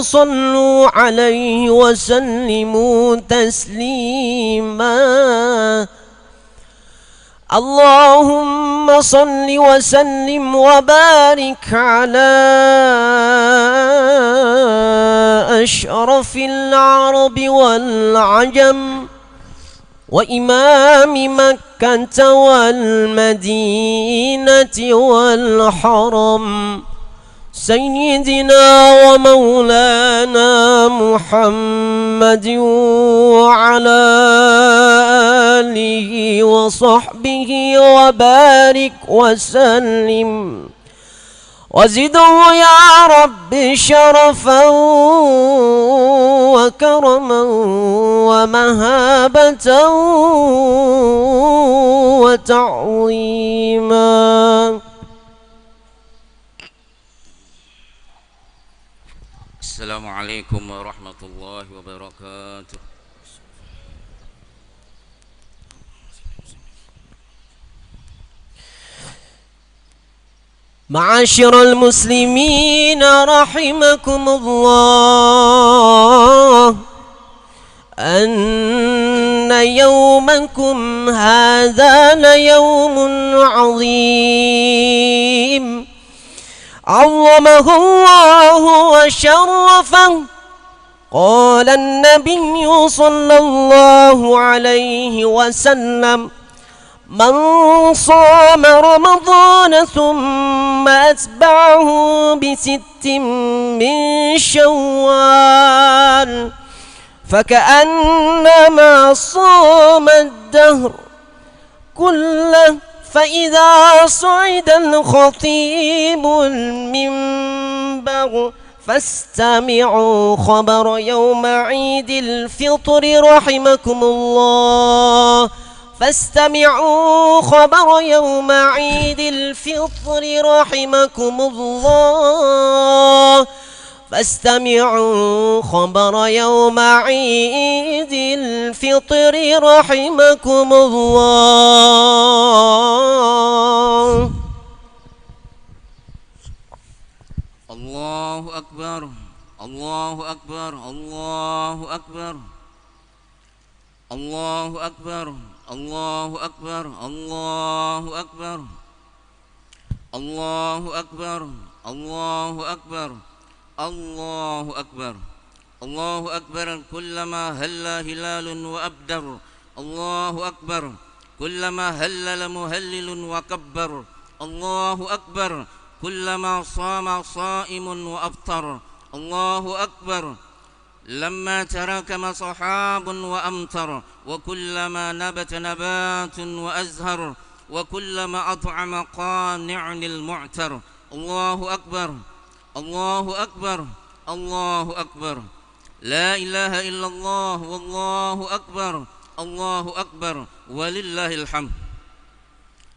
صلوا عليه وسلموا تسليما. اللهم صل وسلم وبارك على أشرف العرب والعجم وإمام مكة والمدينة والحرم سيدنا ومولانا محمد وعلى آله وصحبه وبارك وسلم وزده يا رب شرفا وكرما ومهابة وتعظيما. السلام عليكم ورحمة الله وبركاته. معاشر المسلمين رحمكم الله، أن يومكم هذا ليوم عظيم عظمه الله وشرفه. قال النبي صلى الله عليه وسلم: من صام رمضان ثم أتبعه ب6 من شوال فكأنما صام الدهر كله. فإذا صعد الخطيب المنبر فاستمعوا خبر يوم عيد الفطر رحمكم الله. فاستمعوا خبر يوم عيد الفطر رحمكم الله. فاستمعوا خبر يوم عيد الفطر رحمكم الله. الله أكبر الله أكبر الله أكبر الله أكبر الله أكبر الله أكبر الله أكبر الله أكبر الله أكبر الله أكبر. كلما هل هلال وأبدر الله أكبر. كلما هلل مهلل وكبر الله أكبر. كلما صام صائم وأفطر الله أكبر. لما تراكم صحاب وأمطر وكلما نبت نبات وأزهر وكلما أطعم قانع المعتر الله أكبر الله أكبر الله أكبر. لا إله إلا الله والله أكبر الله أكبر ولله الحمد.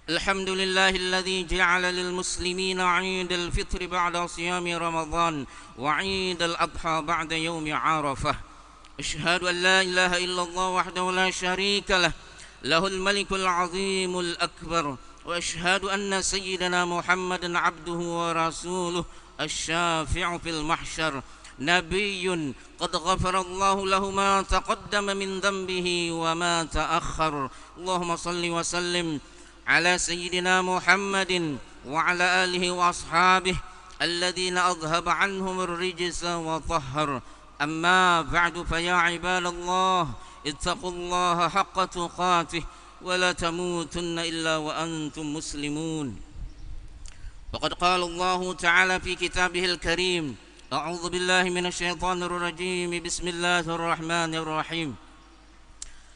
الحمد لله الذي جعل للمسلمين عيد الفطر بعد صيام رمضان وعيد الأضحى بعد يوم عرفة. أشهد أن لا إله إلا الله وحده لا شريك له، له الملك العظيم الأكبر. وأشهد أن سيدنا محمد عبده ورسوله الشافع في المحشر، نبي قد غفر الله له ما تقدم من ذنبه وما تأخر. اللهم صل وسلم على سيدنا محمد وعلى آله وأصحابه الذين أذهب عنهم الرجس وطهر. أما بعد، فيا عباد الله اتقوا الله حق تقاته ولا تموتن إلا وأنتم مسلمون. وقد قال الله تعالى في كتابه الكريم: أعوذ بالله من الشيطان الرجيم، بسم الله الرحمن الرحيم.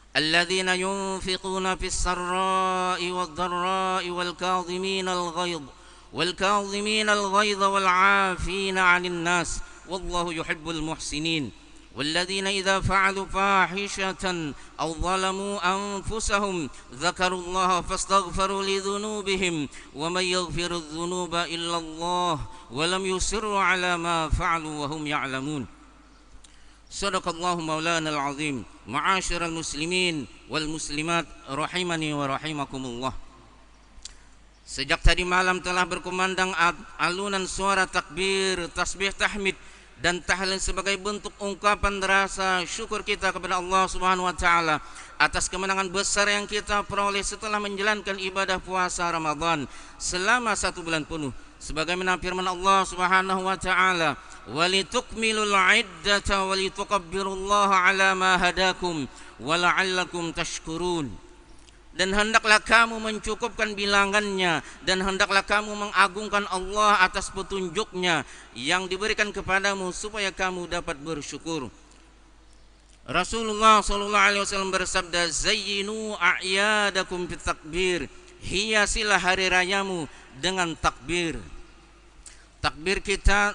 الذين ينفقون في السراء والضراء والكاظمين الغيظ والعافين عن الناس والله يحب المحسنين. والذين إذا فعلوا فاحشة أو ظلموا أنفسهم ذكروا الله فاستغفروا لذنوبهم ومن يغفر الذنوب إلا الله ولم يصروا على ما فعلوا وهم يعلمون. صدق الله مولانا العظيم. معاشر المسlimin wal muslimat rahimani wa rahimakumullah. Sejak tadi malam telah berkumandang alunan suara takbir, tasbih, tahmid dan tahlil sebagai bentuk ungkapan rasa syukur kita kepada Allah Subhanahu wa taala atas kemenangan besar yang kita peroleh setelah menjalankan ibadah puasa Ramadan selama 1 bulan penuh. Sebagaimana firman Allah Subhanahu wa taala, "Walitukmilul 'iddata walitukabbirullaha 'ala ma hadakum wa la'allakum tashkurun." Dan hendaklah kamu mencukupkan bilangannya, dan hendaklah kamu mengagungkan Allah atas petunjuknya yang diberikan kepadamu supaya kamu dapat bersyukur. Rasulullah SAW bersabda, "Zayyinu a'yadakum bitakbir." Hiasilah hari rayamu dengan takbir. Takbir kita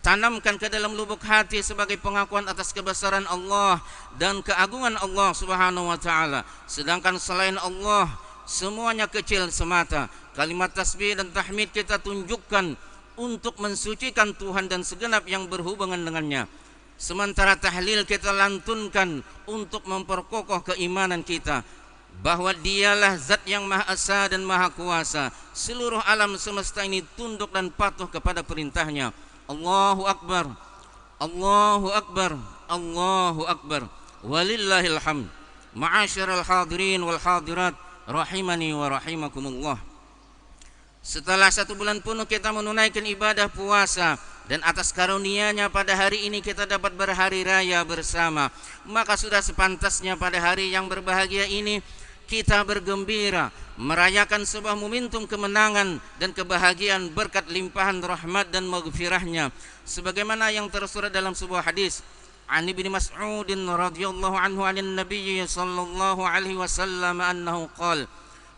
tanamkan ke dalam lubuk hati sebagai pengakuan atas kebesaran Allah dan keagungan Allah Subhanahu wa taala. Sedangkan selain Allah semuanya kecil semata. Kalimat tasbih dan tahmid kita tunjukkan untuk mensucikan Tuhan dan segenap yang berhubungan dengannya. Sementara tahlil kita lantunkan untuk memperkokoh keimanan kita bahwa dialah zat yang maha esa dan maha kuasa. Seluruh alam semesta ini tunduk dan patuh kepada perintahnya. Allahu Akbar, Allahu Akbar, Allahu Akbar, walillahil hamd. Ma'asyiral hadirin wal hadirat, rahimani wa rahimakumullah. Setelah 1 bulan penuh kita menunaikan ibadah puasa, dan atas karunia-Nya pada hari ini kita dapat berhari raya bersama, maka sudah sepantasnya pada hari yang berbahagia ini kita bergembira, merayakan sebuah momentum kemenangan dan kebahagiaan berkat limpahan rahmat dan maghfirah-Nya, sebagaimana yang tersurat dalam sebuah hadis. An Ibnu Mas'ud radhiyallahu anhu 'anil Nabi sallallahu alaihi wasallam annahu qala,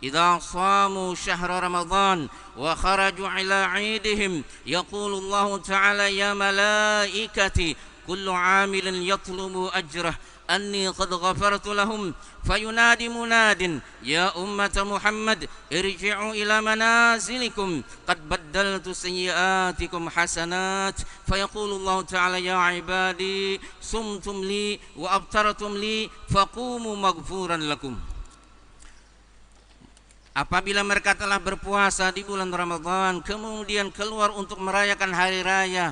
"Idza shamu syahra Ramadan wa kharaju ila 'idihim yaqulu Allah ta'ala ya malaikati kullu 'amilin yatlubu ajrah anni qad ghafartu lahum fayunadi munadin ya ummata Muhammad irji'u ila manazilikum qad baddaltu sayyi'atikum hasanat fayaqulu Allah ta'ala ya ibadi sumtum li wa abtartum li faqumu maghfuran lakum." Apabila mereka telah berpuasa di bulan Ramadan kemudian keluar untuk merayakan hari raya,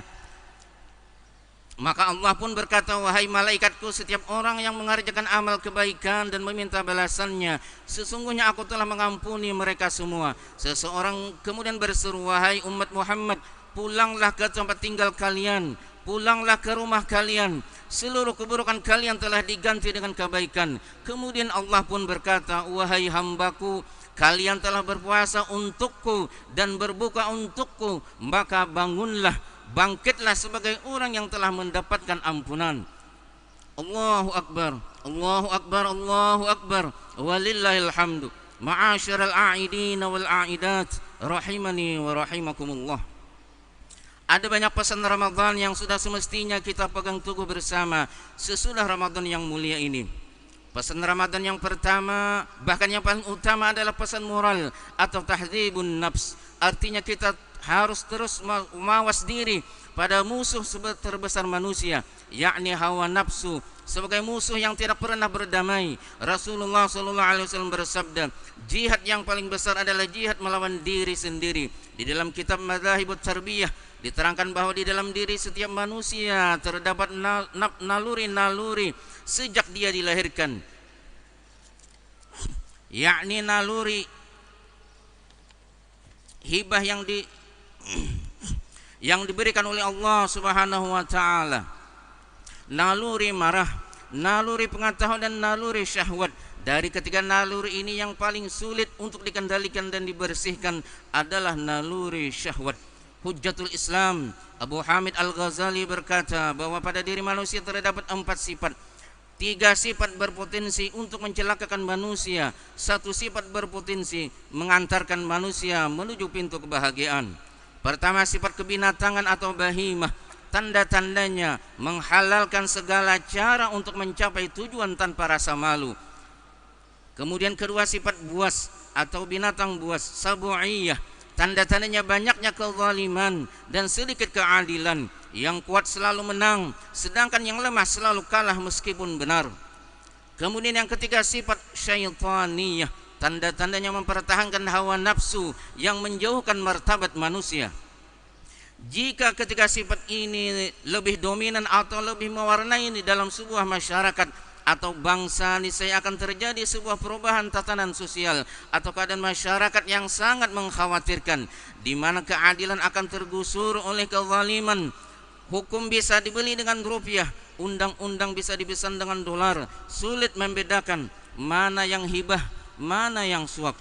maka Allah pun berkata, "Wahai malaikatku, setiap orang yang mengerjakan amal kebaikan dan meminta balasannya, sesungguhnya aku telah mengampuni mereka semua." Seseorang kemudian berseru, "Wahai umat Muhammad, pulanglah ke tempat tinggal kalian, pulanglah ke rumah kalian, seluruh keburukan kalian telah diganti dengan kebaikan." Kemudian Allah pun berkata, "Wahai hambaku, kalian telah berpuasa untukku dan berbuka untukku, maka bangunlah, bangkitlah sebagai orang yang telah mendapatkan ampunan." Allahu Akbar, Allahu Akbar, Allahu Akbar, walillahil hamdu. Ma'asyiral a'idin wal a'idat, rahimani wa rahimakumullah. Ada banyak pesan Ramadan yang sudah semestinya kita pegang teguh bersama sesudah Ramadan yang mulia ini. Pesan Ramadan yang pertama, bahkan yang paling utama adalah pesan moral atau tahdzibun nafs. Artinya kita harus terus mawas diri pada musuh terbesar manusia, yakni hawa nafsu, sebagai musuh yang tidak pernah berdamai. Rasulullah SAW bersabda, jihad yang paling besar adalah jihad melawan diri sendiri. Di dalam kitab Madzahibut Tarbiyah diterangkan bahwa di dalam diri setiap manusia terdapat naluri-naluri sejak dia dilahirkan, yakni naluri hibah yang diberikan oleh Allah Subhanahu wa taala, naluri marah, naluri pengetahuan dan naluri syahwat. Dari ketiga naluri ini yang paling sulit untuk dikendalikan dan dibersihkan adalah naluri syahwat. Hujjatul Islam Abu Hamid Al-Ghazali berkata bahwa pada diri manusia terdapat 4 sifat. 3 sifat berpotensi untuk mencelakakan manusia, 1 sifat berpotensi mengantarkan manusia menuju pintu kebahagiaan. Pertama, sifat kebinatangan atau bahimah. Tanda-tandanya menghalalkan segala cara untuk mencapai tujuan tanpa rasa malu. Kemudian kedua, sifat buas atau binatang buas, sabu'iyah. Tanda-tandanya banyaknya kezaliman dan sedikit keadilan. Yang kuat selalu menang, sedangkan yang lemah selalu kalah meskipun benar. Kemudian yang ketiga, sifat syaitaniyah. Tanda-tandanya mempertahankan hawa nafsu yang menjauhkan martabat manusia. Jika ketika sifat ini lebih dominan atau lebih mewarnai di dalam sebuah masyarakat atau bangsa, niscaya akan terjadi sebuah perubahan tatanan sosial atau keadaan masyarakat yang sangat mengkhawatirkan, di mana keadilan akan tergusur oleh kezaliman. Hukum bisa dibeli dengan rupiah, undang-undang bisa dipesan dengan dolar. Sulit membedakan mana yang hibah, mana yang suap.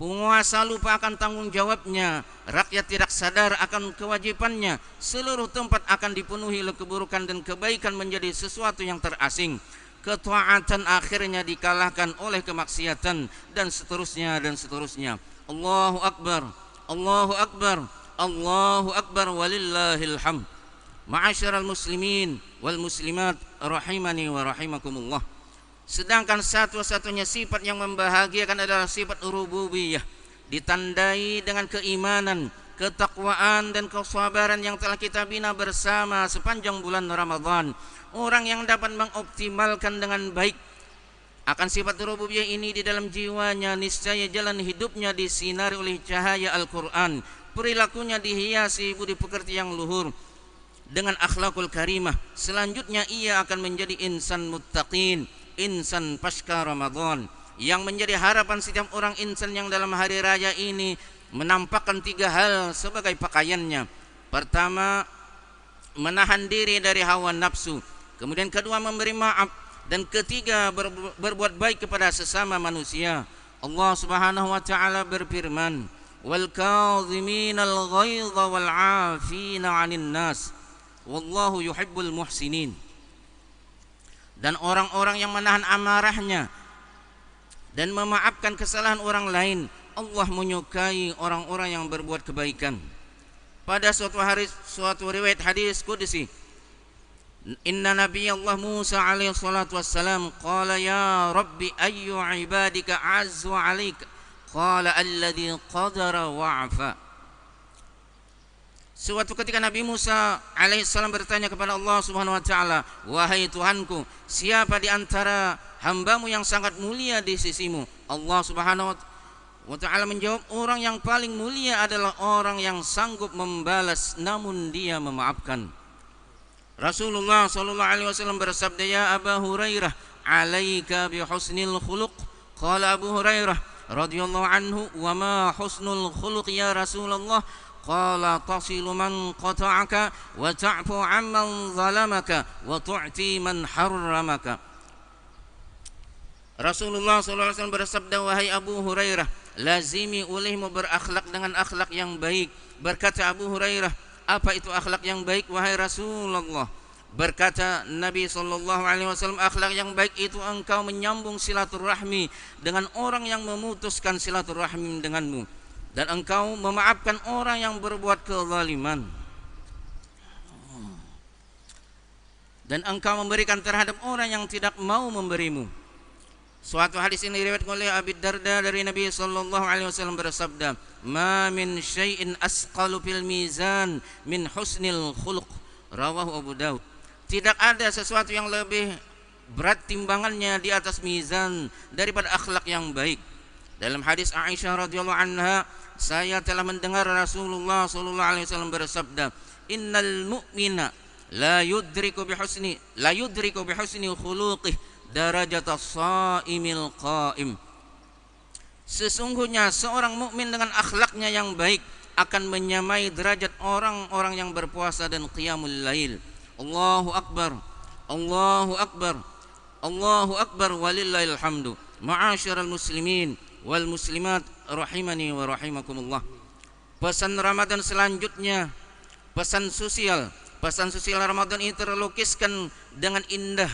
Penguasa lupa akan tanggung jawabnya, rakyat tidak sadar akan kewajibannya. Seluruh tempat akan dipenuhi oleh keburukan dan kebaikan menjadi sesuatu yang terasing. Ketaatan akhirnya dikalahkan oleh kemaksiatan dan seterusnya dan seterusnya. Allahu Akbar, Allahu Akbar, Allahu Akbar, walillahil hamd. Ma'asyiral muslimin wal muslimat rahimani wa rahimakumullah. Sedangkan satu-satunya sifat yang membahagiakan adalah sifat rububiyah, ditandai dengan keimanan, ketakwaan dan kesabaran yang telah kita bina bersama sepanjang bulan Ramadan. Orang yang dapat mengoptimalkan dengan baik akan sifat rububiyah ini di dalam jiwanya, niscaya jalan hidupnya disinari oleh cahaya Al-Quran, perilakunya dihiasi budi pekerti yang luhur dengan akhlakul karimah. Selanjutnya ia akan menjadi insan muttaqin, insan pasca Ramadan, yang menjadi harapan setiap orang insan yang dalam hari raya ini menampakkan 3 hal sebagai pakaiannya. Pertama, menahan diri dari hawa nafsu. Kemudian kedua, memberi maaf. Dan ketiga, berbuat baik kepada sesama manusia. Allah Subhanahu wa taala berfirman, "Wal kadhiminal ghaidha wal 'afina 'anil nas. Wallahu yuhibbul muhsinin." Dan orang-orang yang menahan amarahnya dan memaafkan kesalahan orang lain, Allah menyukai orang-orang yang berbuat kebaikan. Pada suatu riwayat hadis qudsi, inna nabiyallah Musa alaihi salatu wassalam qala ya rabbi ayyu ibadika azzu alaika qala alladhi qadara wa'afa. Suatu ketika Nabi Musa alaihissalam bertanya kepada Allah Subhanahu wa taala, "Wahai Tuhanku, siapa di antara hambamu yang sangat mulia di sisimu?" Allah Subhanahu wa taala menjawab, "Orang yang paling mulia adalah orang yang sanggup membalas namun dia memaafkan." Rasulullah sallallahu alaihi wasallam bersabda, "Ya Abu Hurairah, 'alaika bi husnil khuluq." Qala Abu Hurairah radhiyallahu anhu, "Wa ma husnul khuluq ya Rasulullah?" Qala tasilu man qata'aka wa ta'fu 'amman zalamaka wa tu'ti man harramaka. Rasulullah SAW bersabda, "Wahai Abu Hurairah, lazimi olehmu berakhlak dengan akhlak yang baik." Berkata Abu Hurairah, "Apa itu akhlak yang baik wahai Rasulullah?" Berkata Nabi SAW, "Akhlak yang baik itu engkau menyambung silaturahmi dengan orang yang memutuskan silaturahmi denganmu, dan engkau memaafkan orang yang berbuat kezaliman, dan engkau memberikan terhadap orang yang tidak mau memberimu." Suatu hadis ini diriwayatkan oleh Abi Darda dari Nabi sallallahu alaihi wasallam bersabda, "Ma min syai'in asqalu fil mizan min husnil khuluq." Rawahu Abu Daud. Tidak ada sesuatu yang lebih berat timbangannya di atas mizan daripada akhlak yang baik. Dalam hadis Aisyah radhiyallahu anha, saya telah mendengar Rasulullah sallallahu alaihi wasallam bersabda, "Innal mu'mina la yudriku bi husni khuluqih darajatas shaimil qa'im." Sesungguhnya seorang mukmin dengan akhlaknya yang baik akan menyamai derajat orang-orang yang berpuasa dan qiyamul lail. Allahu akbar, Allahu akbar, Allahu akbar, walillahil hamdu. Ma'asyiral muslimin wal muslimat rahimani wa rahimakumullah. Pesan Ramadan selanjutnya, pesan sosial. Pesan sosial Ramadan ini terlukiskan dengan indah.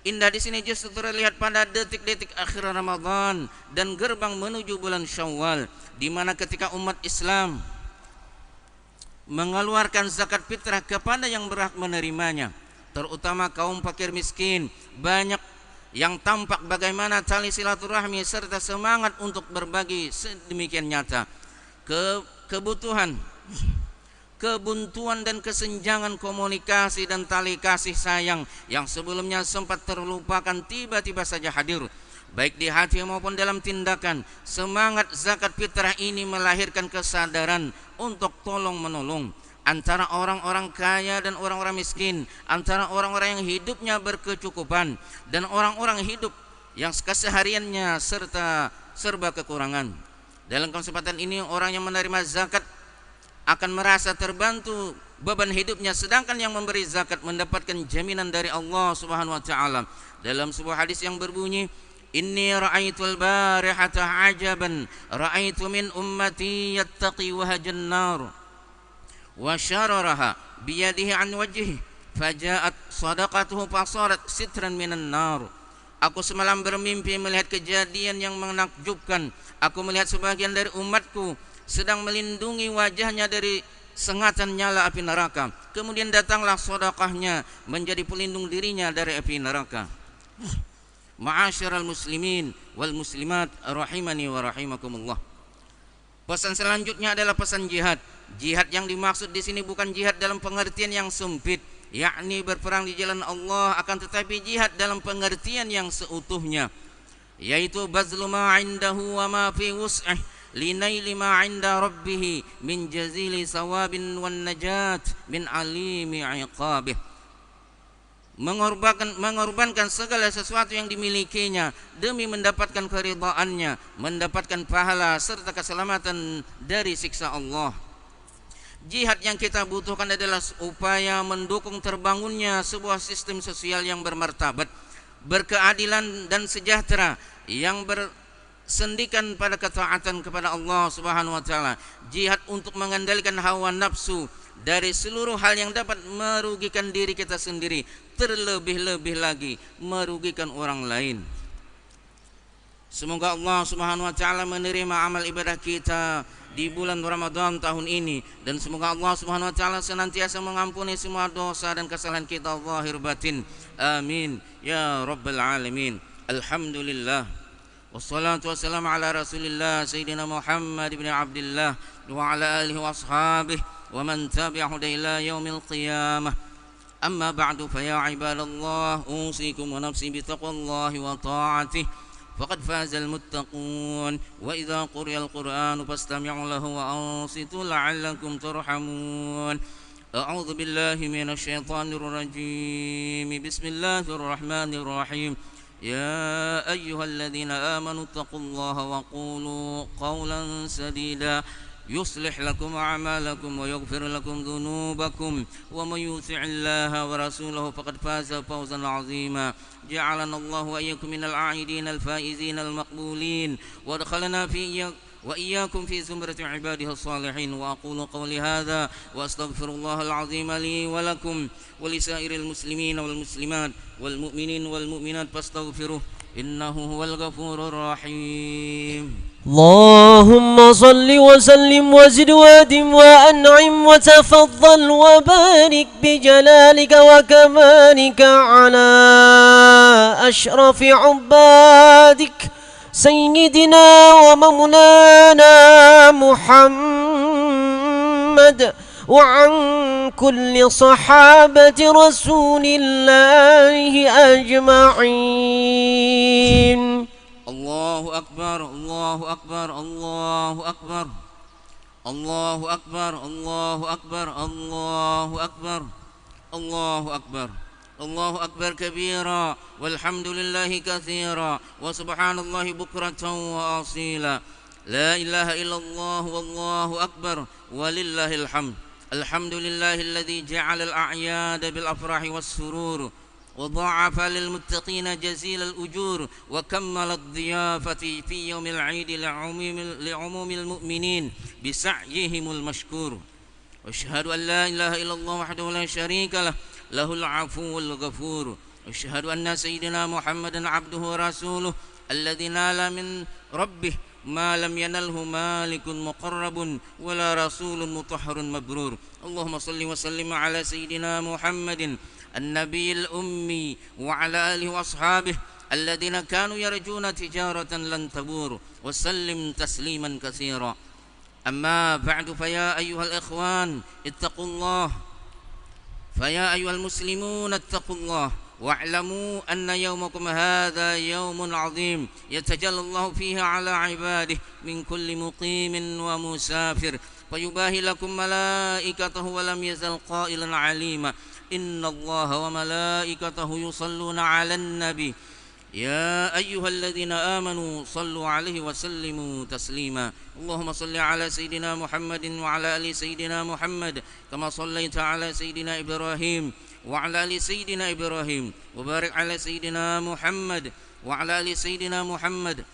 Indah di sini justru terlihat pada detik-detik akhir Ramadan dan gerbang menuju bulan Syawal, di mana ketika umat Islam mengeluarkan zakat fitrah kepada yang berhak menerimanya, terutama kaum fakir miskin, banyak yang tampak bagaimana tali silaturahmi serta semangat untuk berbagi sedemikian nyata. Kebutuhan, kebuntuan dan kesenjangan komunikasi dan tali kasih sayang yang sebelumnya sempat terlupakan tiba-tiba saja hadir, baik di hati maupun dalam tindakan. Semangat zakat fitrah ini melahirkan kesadaran untuk tolong menolong. antara orang-orang kaya dan orang-orang miskin, antara orang-orang yang hidupnya berkecukupan dan orang-orang hidup yang kesehariannya serba kekurangan. Dalam kesempatan ini orang yang menerima zakat akan merasa terbantu beban hidupnya, sedangkan yang memberi zakat mendapatkan jaminan dari Allah Subhanahu wa taala. Dalam sebuah hadis yang berbunyi, inni ra'aitul barihata ajaban ra'aitu min ummati yattaqi wahajan nar wa syararaha biyadihi an wajhihi faja'at sadaqatuhu fasarat sitran minan nar. Aku semalam bermimpi melihat kejadian yang menakjubkan. Aku melihat sebagian dari umatku sedang melindungi wajahnya dari sengatan nyala api neraka. Kemudian datanglah sedekahnya menjadi pelindung dirinya dari api neraka. Ma'asyiral muslimin wal muslimat rahimani wa rahimakumullah. Pesan selanjutnya adalah pesan jihad. Jihad yang dimaksud di sini bukan jihad dalam pengertian yang sempit, yakni berperang di jalan Allah, akan tetapi jihad dalam pengertian yang seutuhnya, yaitu bazlu ma 'indahu wa ma fi wus'ih linaili ma 'inda rabbih min jazili sawabin wan najat min alimi 'iqabih. Mengorbankan segala sesuatu yang dimilikinya demi mendapatkan keridhaannya, mendapatkan pahala serta keselamatan dari siksa Allah. Jihad yang kita butuhkan adalah upaya mendukung terbangunnya sebuah sistem sosial yang bermartabat, berkeadilan dan sejahtera, yang bersendikan pada ketaatan kepada Allah Subhanahu wa taala. Jihad untuk mengendalikan hawa nafsu dari seluruh hal yang dapat merugikan diri kita sendiri, terlebih-lebih lagi merugikan orang lain. Semoga Allah Subhanahu wa taala menerima amal ibadah kita di bulan Ramadan tahun ini, dan semoga Allah Subhanahu wa taala senantiasa mengampuni semua dosa dan kesalahan kita zahir batin. Amin ya rabbal alamin. Alhamdulillah. Wassalatu wassalamu ala Rasulillah Sayyidina Muhammad ibn Abdullah wa ala alihi wa ashabihi wa man tabi'ahu ila yaumil qiyamah. Amma ba'du, fa ya ibadallah, usikum wa nafsi bi taqwallahi wa ta'atihi فقد فاز المتقون. وإذا قرئ القرآن فاستمعوا له وأنصتوا لعلكم ترحمون. أعوذ بالله من الشيطان الرجيم. بسم الله الرحمن الرحيم. يا أيها الذين آمنوا اتقوا الله وقولوا قولا سديدا يصلح لكم أعمالكم ويغفر لكم ذنوبكم ومن يطع الله ورسوله فقد فاز فوزا عظيما. جعلنا الله وإياكم من العائدين الفائزين المقبولين وادخلنا وإياكم في زمرة عباده الصالحين. وأقول قولي هذا وأستغفر الله العظيم لي ولكم ولسائر المسلمين والمسلمات والمؤمنين والمؤمنات فاستغفروه إنه هو الغفور الرحيم. اللهم صل وسلم وزد وادم وأنعم وتفضل وبارك بجلالك وكمالك على أشرف عبادك سيدنا ومولانا محمد وعن كل صحابة رسول الله أجمعين. الله أكبر الله أكبر الله أكبر الله أكبر الله أكبر الله أكبر الله أكبر الله أكبر كبيرا والحمد لله كثيرا وسبحان الله بكرة وأصيلا. لا إله إلا الله والله أكبر ولله الحمد. الحمد لله الذي جعل الأعياد بالأفراح والسرور وضاعف للمتقين جزيل الأجور وكمل الضيافة في يوم العيد لعموم المؤمنين بسعيهم المشكور. واشهد أن لا إله إلا الله وحده لا شريك له له العفو الغفور. واشهد أن سيدنا محمدا عبده ورسوله الذي نال من ربه ما لم ينله مالك مقرب ولا رسول مطهر مبرور. اللهم صل وسلم على سيدنا محمد النبي الأمي وعلى آله وأصحابه الذين كانوا يرجون تجارة لن تبور وسلم تسليما كثيرا. أما بعد، فيا أيها الإخوان اتقوا الله، فيا أيها المسلمون اتقوا الله واعلموا أن يومكم هذا يوم عظيم يتجلى الله فيه على عباده من كل مقيم ومسافر فيباهي لكم ملائكته ولم يزل قائلا عليما إن الله وملائكته يصلون على النبي يا أيها الذين آمنوا صلوا عليه وسلموا تسليما اللهم صل على سيدنا محمد وعلى آل سيدنا محمد كما صليت على سيدنا إبراهيم وعلى آل سيدنا إبراهيم وبارك على سيدنا محمد وعلى آل سيدنا محمد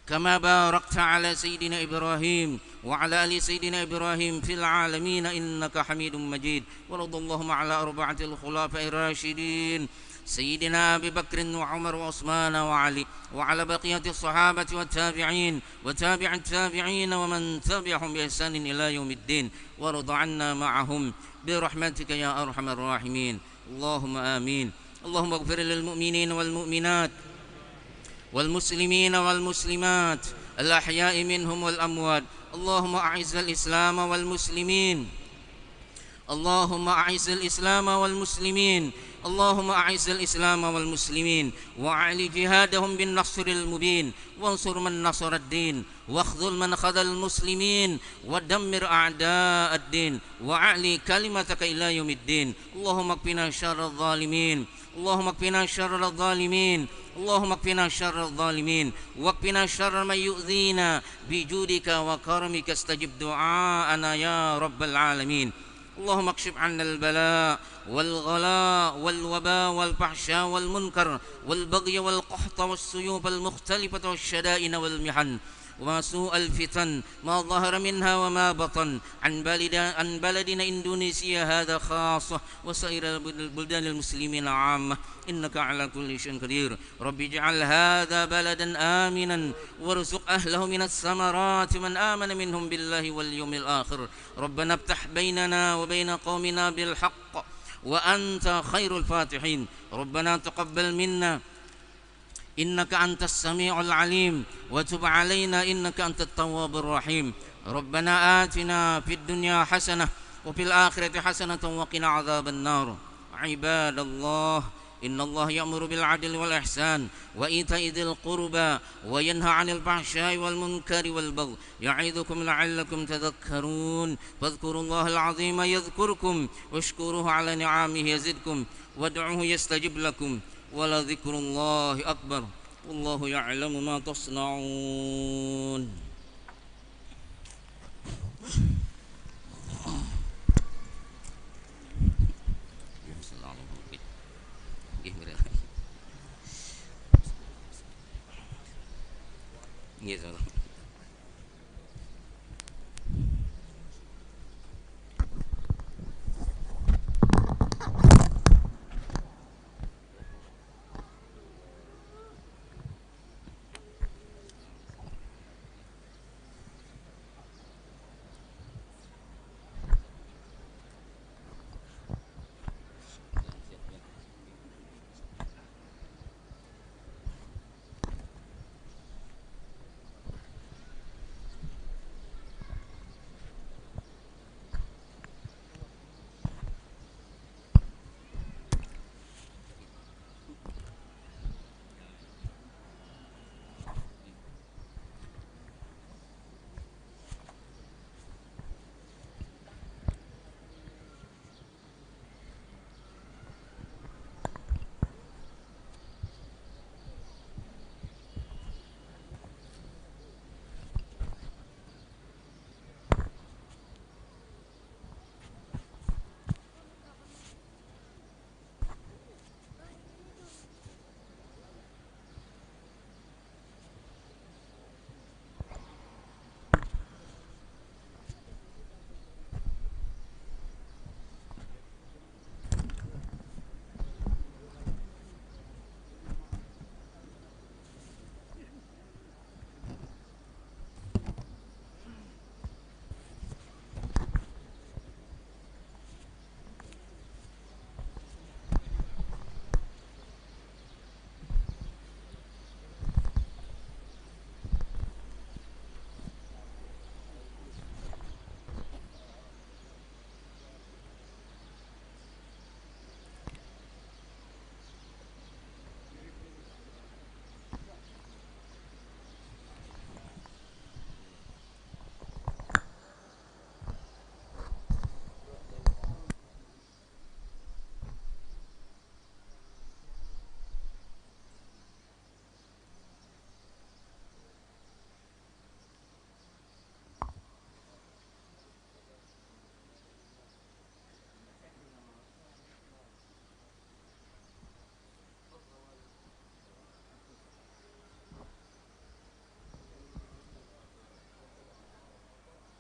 كما باركت على سيدنا إبراهيم وعلى آل سيدنا إبراهيم في العالمين إنك حميد مجيد ورضى اللهم على أربعة الخلفاء الراشدين سيدنا أبي بكر وعمر وعثمان وعلي وعلى بقية الصحابة والتابعين وتابع التابعين ومن تبعهم بإحسان إلى يوم الدين وارض عنا معهم برحمتك يا أرحم الراحمين اللهم آمين اللهم اغفر للمؤمنين والمؤمنات والمسلمين والمسلمات الأحياء منهم والأموات اللهم أعز الإسلام والمسلمين اللهم أعز الإسلام والمسلمين اللهم أعز الإسلام والمسلمين وأعل جهادهم بالنصر المبين وانصر من نصر الدين واخذل من خذل المسلمين ودمر أعداء الدين وأعلي كلمتك إلى يوم الدين اللهم اكفنا شر الظالمين اللهم اكفنا شر الظالمين اللهم اكفنا شر الظالمين واكفنا شر من يؤذينا بجودك وكرمك استجب دعاءنا يا رب العالمين اللهم اكشف عنا البلاء والغلاء والوباء والفحشاء والمنكر والبغي والقحط والسيوف المختلفة والشدائد والمحن وما سوء الفتن ما ظهر منها وما بطن عن بلدنا إندونيسيا هذا خاصة وسائر البلدان المسلمين عامة إنك على كل شيء قدير رب اجعل هذا بلدا آمنا وارزق أهله من الثمرات من آمن منهم بالله واليوم الآخر ربنا افتح بيننا وبين قومنا بالحق وأنت خير الفاتحين ربنا تقبل منا إنك أنت السميع العليم وتب علينا إنك أنت التواب الرحيم ربنا آتنا في الدنيا حسنة وفي الآخرة حسنة وقنا عذاب النار عباد الله إن الله يأمر بالعدل والإحسان وإيتاء ذي القربى وينهى عن الفحشاء والمنكر والبغي يعظكم لعلكم تذكرون فاذكروا الله العظيم يذكركم واشكروه على نعمه يزدكم وادعوه يستجب لكم ولذكر الله أكبر والله يعلم ما تصنعون